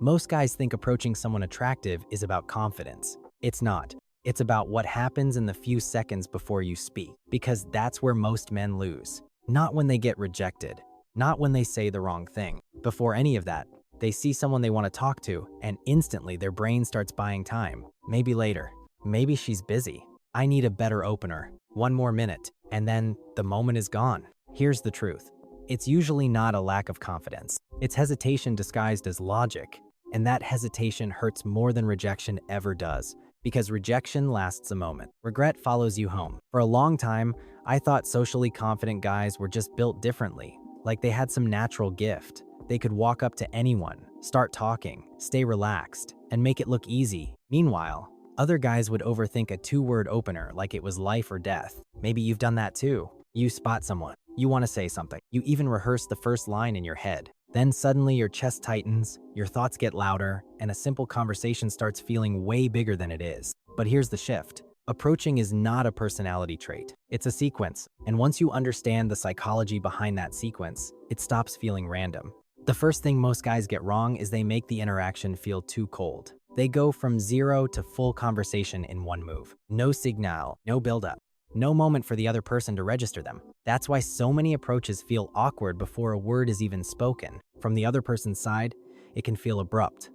Most guys think approaching someone attractive is about confidence. It's not. It's about what happens in the few seconds before you speak, because that's where most men lose. Not when they get rejected, not when they say the wrong thing. Before any of that, they see someone they want to talk to, and instantly their brain starts buying time. Maybe later. Maybe she's busy. I need a better opener. One more minute. And then the moment is gone. Here's the truth. It's usually not a lack of confidence. It's hesitation disguised as logic. And that hesitation hurts more than rejection ever does, because rejection lasts a moment. Regret follows you home. For a long time, I thought socially confident guys were just built differently, like they had some natural gift. They could walk up to anyone, start talking, stay relaxed, and make it look easy. Meanwhile, other guys would overthink a two-word opener like it was life or death. Maybe you've done that too. You spot someone. You want to say something. You even rehearse the first line in your head. Then suddenly your chest tightens, your thoughts get louder, and a simple conversation starts feeling way bigger than it is. But here's the shift. Approaching is not a personality trait. It's a sequence. And once you understand the psychology behind that sequence, it stops feeling random. The first thing most guys get wrong is they make the interaction feel too cold. They go from zero to full conversation in one move. No signal, no build-up, no moment for the other person to register them. That's why so many approaches feel awkward before a word is even spoken. From the other person's side, it can feel abrupt.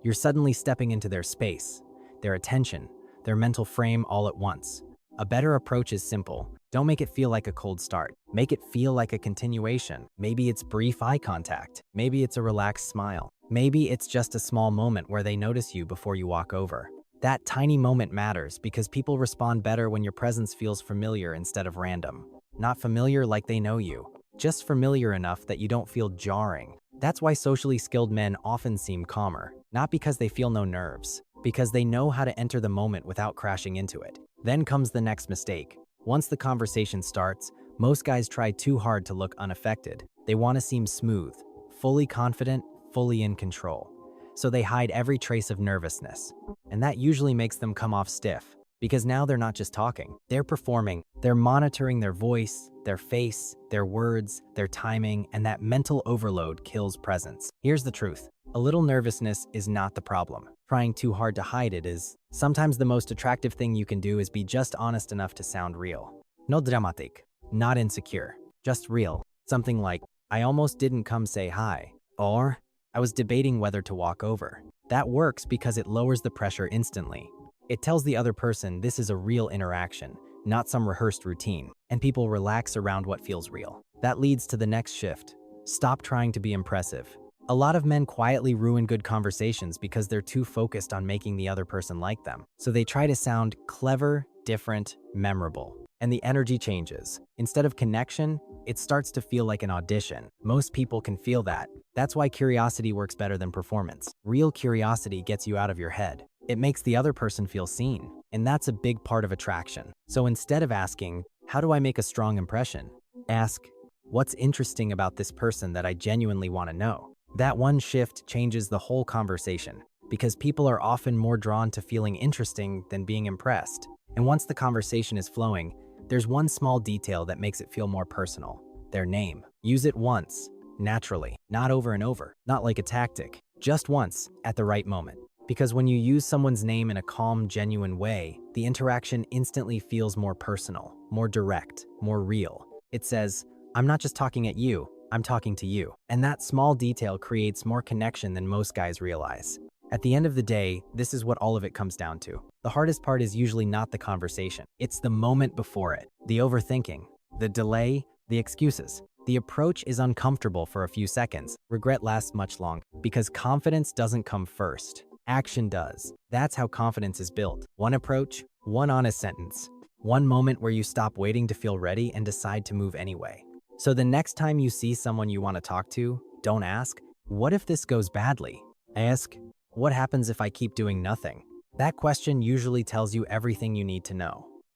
You're suddenly stepping into their space, their attention, their mental frame all at once. A better approach is simple. Don't make it feel like a cold start. Make it feel like a continuation. Maybe it's brief eye contact. Maybe it's a relaxed smile. Maybe it's just a small moment where they notice you before you walk over. That tiny moment matters because people respond better when your presence feels familiar instead of random. Not familiar like they know you, just familiar enough that you don't feel jarring. That's why socially skilled men often seem calmer, not because they feel no nerves, because they know how to enter the moment without crashing into it. Then comes the next mistake. Once the conversation starts, most guys try too hard to look unaffected. They want to seem smooth, fully confident, fully in control. So they hide every trace of nervousness. And that usually makes them come off stiff, because now they're not just talking, they're performing. They're monitoring their voice, their face, their words, their timing, and that mental overload kills presence. Here's the truth. A little nervousness is not the problem. Trying too hard to hide it is. Sometimes the most attractive thing you can do is be just honest enough to sound real. No dramatic, not insecure, just real. Something like, I almost didn't come say hi, or I was debating whether to walk over. That works because it lowers the pressure instantly. It tells the other person this is a real interaction, not some rehearsed routine, and people relax around what feels real. That leads to the next shift. Stop trying to be impressive. A lot of men quietly ruin good conversations because they're too focused on making the other person like them. So they try to sound clever, different, memorable. And the energy changes. Instead of connection, it starts to feel like an audition. Most people can feel that. That's why curiosity works better than performance. Real curiosity gets you out of your head. It makes the other person feel seen. And that's a big part of attraction. So instead of asking, how do I make a strong impression? Ask, what's interesting about this person that I genuinely want to know? That one shift changes the whole conversation, because people are often more drawn to feeling interesting than being impressed. And once the conversation is flowing, there's one small detail that makes it feel more personal: their name. Use it once, naturally, not over and over, not like a tactic, just once, at the right moment. Because when you use someone's name in a calm, genuine way, the interaction instantly feels more personal, more direct, more real. It says, I'm not just talking at you, I'm talking to you. And that small detail creates more connection than most guys realize. At the end of the day, this is what all of it comes down to. The hardest part is usually not the conversation. It's the moment before it, the overthinking, the delay, the excuses. The approach is uncomfortable for a few seconds. Regret lasts much longer, because confidence doesn't come first. Action does. That's how confidence is built. One approach, one honest sentence, one moment where you stop waiting to feel ready and decide to move anyway. So the next time you see someone you want to talk to, don't ask, what if this goes badly? Ask, what happens if I keep doing nothing? That question usually tells you everything you need to know.